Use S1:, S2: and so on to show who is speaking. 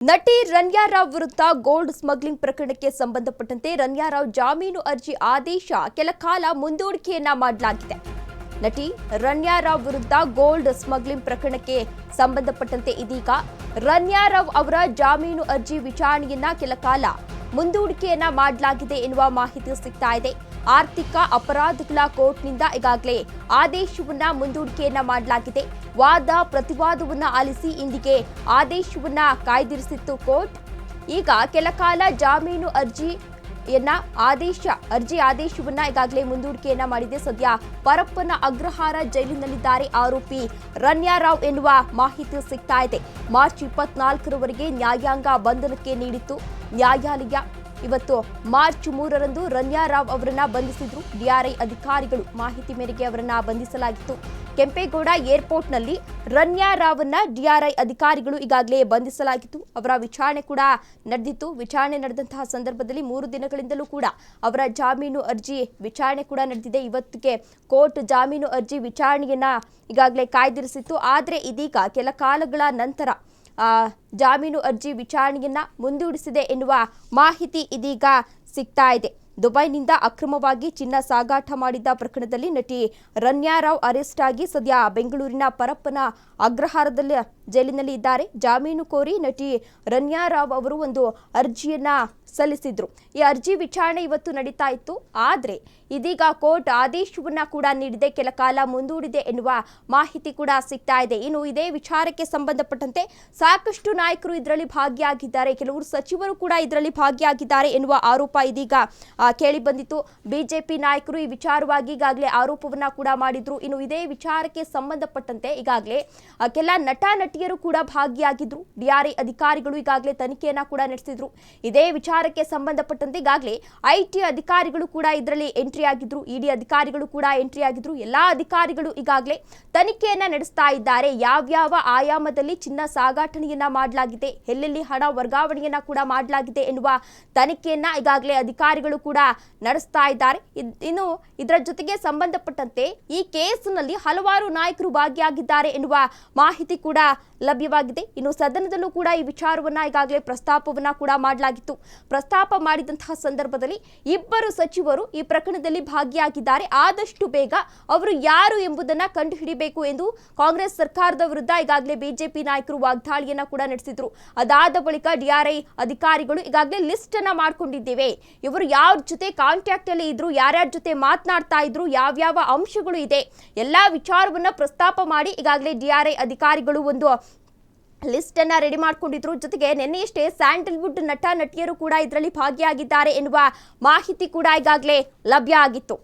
S1: ನಟಿ ರನ್ಯಾ ರಾವ್ ವಿರುದ್ಧ gold smuggling ಪ್ರಕರಣಕ್ಕೆ ಸಂಬಂಧಪಟ್ಟಂತೆ ರನ್ಯಾ ರಾವ್ ಜಾಮೀನು ಅರ್ಜಿ ಆದೇಶ ಕೆಲ ಕಾಲ ಮುಂದೂಡಿಕೆಯನ್ನ ಮಾಡಲಾಗಿದೆ. ನಟಿ ರನ್ಯಾ ರಾವ್ ವಿರುದ್ಧ ಗೋಲ್ಡ್ ಸ್ಮಗ್ಲಿಂಗ್ ಪ್ರಕರಣಕ್ಕೆ ಸಂಬಂಧಪಟ್ಟಂತೆ ಇದೀಗ ರನ್ಯಾ ರಾವ್ ಅವರ ಜಾಮೀನು ಅರ್ಜಿ ವಿಚಾರಣೆಯನ್ನ ಕೆಲ ಕಾಲ ಮುಂದೂಡಿಕೆಯನ್ನ ಮಾಡಲಾಗಿದೆ ಎನ್ನುವ ಮಾಹಿತಿ ಸಿಗ್ತಾ ಇದೆ. ಆರ್ಥಿಕ ಅಪರಾಧಗಳ ಕೋರ್ಟ್ನಿಂದ ಈಗಾಗಲೇ ಆದೇಶವನ್ನ ಮುಂದೂಡಿಕೆಯನ್ನ ಮಾಡಲಾಗಿದೆ. ವಾದ ಪ್ರತಿವಾದವನ್ನ ಆಲಿಸಿ ಇಂದಿಗೆ ಆದೇಶವನ್ನ ಕಾಯ್ದಿರಿಸಿತ್ತು ಕೋರ್ಟ್. ಈಗ ಕೆಲ ಕಾಲ ಜಾಮೀನು ಅರ್ಜಿ ಆದೇಶವನ್ನ ಈಗಾಗಲೇ ಮುಂದೂಡಿಕೆಯನ್ನ ಮಾಡಿದೆ. ಸದ್ಯ ಪರಪ್ಪನ ಅಗ್ರಹಾರ ಜೈಲಿನಲ್ಲಿದ್ದಾರೆ ಆರೋಪಿ ರನ್ಯಾ ರಾವ್ ಎನ್ನುವ ಮಾಹಿತಿ ಸಿಗ್ತಾ ಇದೆ. ಮಾರ್ಚ್ 24ರವರೆಗೆ ನ್ಯಾಯಾಂಗ ಬಂಧನಕ್ಕೆ ನೀಡಿತ್ತು ನ್ಯಾಯಾಲಯ. ಇವತ್ತು ಮಾರ್ಚ್ 3ರಂದು ರನ್ಯಾ ರಾವ್ ಅವರನ್ನ ಬಂಧಿಸಿದ್ರು ಡಿಆರ್ಐ ಅಧಿಕಾರಿಗಳು. ಮಾಹಿತಿ ಮೇರೆಗೆ ಅವರನ್ನ ಬಂಧಿಸಲಾಗಿತ್ತು. ಕೆಂಪೇಗೌಡ ಏರ್ಪೋರ್ಟ್ನಲ್ಲಿ ರನ್ಯಾ ರಾವನ್ನ ಡಿಆರ್ಐ ಅಧಿಕಾರಿಗಳು ಈಗಾಗಲೇ ಬಂಧಿಸಲಾಗಿತ್ತು. ಅವರ ವಿಚಾರಣೆ ಕೂಡ ನಡೆದಿತ್ತು. ವಿಚಾರಣೆ ನಡೆದಂತಹ ಸಂದರ್ಭದಲ್ಲಿ 3 ದಿನಗಳಿಂದಲೂ ಕೂಡ ಅವರ ಜಾಮೀನು ಅರ್ಜಿ ವಿಚಾರಣೆ ಕೂಡ ನಡೆದಿದೆ. ಇವತ್ತಿಗೆ ಕೋರ್ಟ್ ಜಾಮೀನು ಅರ್ಜಿ ವಿಚಾರಣೆಯನ್ನ ಈಗಾಗಲೇ ಕಾಯ್ದಿರಿಸಿತ್ತು. ಆದರೆ ಇದೀಗ ಕೆಲ ಕಾಲಗಳ ನಂತರ ಜಾಮೀನು ಅರ್ಜಿ ವಿಚಾರಣೆಯನ್ನ ಮುಂದೂಡಿಸಿದೆ ಎನ್ನುವ ಮಾಹಿತಿ ಇದೀಗ ಸಿಗ್ತಾ ಇದೆ. ದುಬೈನಿಂದ ಅಕ್ರಮವಾಗಿ ಚಿನ್ನ ಸಾಗಾಟ ಮಾಡಿದ್ದ ಪ್ರಕರಣದಲ್ಲಿ ನಟಿ ರನ್ಯಾ ರಾವ್ ಅರೆಸ್ಟ್ ಆಗಿ ಸದ್ಯ ಬೆಂಗಳೂರಿನ ಪರಪ್ಪನ ಅಗ್ರಹಾರದಲ್ಲಿ ಜೈಲಿನಲ್ಲಿ ಇದ್ದಾರೆ. ಜಾಮೀನು ಕೋರಿ ನಟಿ ರನ್ಯಾ ರಾವ್ ಅವರು ಒಂದು ಅರ್ಜಿಯನ್ನ ಸಲ್ಲಿಸಿದ್ರು. ಈ ಅರ್ಜಿ ವಿಚಾರಣೆ ಇವತ್ತು ನಡೀತಾ ಇತ್ತು. ಆದರೆ ಇದೀಗ ಕೋರ್ಟ್ ಆದೇಶವನ್ನ ಕೂಡ ನೀಡಿದೆ, ಕೆಲ ಕಾಲ ಮುಂದೂಡಿದೆ ಎನ್ನುವ ಮಾಹಿತಿ ಕೂಡ ಸಿಗ್ತಾ ಇದೆ. ಇನ್ನು ಇದೇ ವಿಚಾರಕ್ಕೆ ಸಂಬಂಧಪಟ್ಟಂತೆ ಸಾಕಷ್ಟು ನಾಯಕರು ಇದರಲ್ಲಿ ಭಾಗಿಯಾಗಿದ್ದಾರೆ, ಕೆಲವರು ಸಚಿವರು ಕೂಡ ಇದರಲ್ಲಿ ಭಾಗಿಯಾಗಿದ್ದಾರೆ ಎನ್ನುವ ಆರೋಪ ಇದೀಗ ಕೇಳಿ ಬಂದಿತ್ತು. ಬಿಜೆಪಿ ನಾಯಕರು ಈ ವಿಚಾರವಾಗಿ ಈಗಾಗಲೇ ಆರೋಪವನ್ನ ಕೂಡ ಮಾಡಿದ್ರು. ಇನ್ನು ಇದೇ ವಿಚಾರಕ್ಕೆ ಸಂಬಂಧಪಟ್ಟಂತೆ ಈಗಾಗಲೇ ಕೆಲ ನಟ ನಟಿಯರು ಕೂಡ ಭಾಗಿಯಾಗಿದ್ರು. ಡಿಆರ್ಐ ಅಧಿಕಾರಿಗಳು ಈಗಾಗಲೇ ತನಿಖೆಯನ್ನ ಕೂಡ ನಡೆಸಿದ್ರು. ಇದೇ ವಿಚಾರಕ್ಕೆ ಸಂಬಂಧಪಟ್ಟಂತೆ ಈಗಾಗಲೇ ಐಟಿ ಅಧಿಕಾರಿಗಳು ಕೂಡ ಇದರಲ್ಲಿ ಎಂಟ್ರಿ ಆಗಿದ್ರು, ಇಡಿ ಅಧಿಕಾರಿಗಳು ಕೂಡ ಎಂಟ್ರಿ ಆಗಿದ್ರು. ಎಲ್ಲಾ ಅಧಿಕಾರಿಗಳು ಈಗಾಗಲೇ ತನಿಖೆಯನ್ನ ನಡೆಸ್ತಾ ಇದ್ದಾರೆ. ಯಾವ್ಯಾವ ಆಯಾಮದಲ್ಲಿ ಚಿನ್ನ ಸಾಗಾಟನೆಯನ್ನ ಮಾಡಲಾಗಿದೆ, ಎಲ್ಲೆಲ್ಲಿ ಹಣ ವರ್ಗಾವಣೆಯನ್ನ ಕೂಡ ಮಾಡಲಾಗಿದೆ ಎನ್ನುವ ತನಿಖೆಯನ್ನ ಈಗಾಗಲೇ ಅಧಿಕಾರಿಗಳು ಕೂಡ ನಡೆಸ್ತಾ ಇದ್ದಾರೆ. ಇನ್ನು ಇದರ ಜೊತೆಗೆ ಸಂಬಂಧಪಟ್ಟಂತೆ ಈ ಕೇಸ್ನಲ್ಲಿ ಹಲವಾರು ನಾಯಕರು ಭಾಗಿಯಾಗಿದ್ದಾರೆ ಎನ್ನುವ ಮಾಹಿತಿ ಕೂಡ ಲಭ್ಯವಾಗಿದೆ. ಇನ್ನು ಸದನದಲ್ಲೂ ಕೂಡ ಈ ವಿಚಾರವನ್ನ ಈಗಾಗಲೇ ಪ್ರಸ್ತಾಪವನ್ನ ಕೂಡ ಮಾಡಲಾಗಿತ್ತು. ಪ್ರಸ್ತಾಪ ಮಾಡಿದಂತಹ ಸಂದರ್ಭದಲ್ಲಿ ಇಬ್ಬರು ಸಚಿವರು ಈ ಪ್ರಕರಣದಲ್ಲಿ ಭಾಗಿಯಾಗಿದ್ದಾರೆ. ಆದಷ್ಟು ಬೇಗ ಅವರು ಯಾರು ಎಂಬುದನ್ನ ಕಂಡುಹಿಡಿಯಬೇಕು ಎಂದು ಕಾಂಗ್ರೆಸ್ ಸರ್ಕಾರದ ವಿರುದ್ಧ ಈಗಾಗಲೇ ಬಿಜೆಪಿ ನಾಯಕರು ವಾಗ್ದಾಳಿಯನ್ನ ಕೂಡ ನಡೆಸಿದ್ರು. ಅದಾದ ಬಳಿಕ ಡಿಆರ್ಐ ಅಧಿಕಾರಿಗಳು ಈಗಾಗಲೇ ಲಿಸ್ಟ್ ಅನ್ನ ಮಾಡ್ಕೊಂಡಿದ್ದೇವೆ, ಇವರು ಯಾರ ಜೊತೆ ಕಾಂಟ್ಯಾಕ್ಟ್ ಅಲ್ಲಿ ಇದ್ರು, ಯಾರ್ಯಾರ ಜೊತೆ ಮಾತನಾಡ್ತಾ ಇದ್ರು, ಯಾವ್ಯಾವ ಅಂಶಗಳು ಇದೆ, ಎಲ್ಲಾ ವಿಚಾರವನ್ನ ಪ್ರಸ್ತಾಪ ಮಾಡಿ ಈಗಾಗಲೇ ಡಿಆರ್ಐ ಅಧಿಕಾರಿಗಳು ಒಂದು ಲಿಸ್ಟ್ ಅನ್ನ ರೆಡಿ ಮಾಡ್ಕೊಂಡಿದ್ರು. ಜೊತೆಗೆ ನಿನ್ನೆಯಷ್ಟೇ ಸ್ಯಾಂಡಲ್ವುಡ್ ನಟ ನಟಿಯರು ಕೂಡ ಇದರಲ್ಲಿ ಭಾಗಿಯಾಗಿದ್ದಾರೆ ಎನ್ನುವ ಮಾಹಿತಿ ಕೂಡ ಈಗಾಗಲೇ ಲಭ್ಯ ಆಗಿತ್ತು.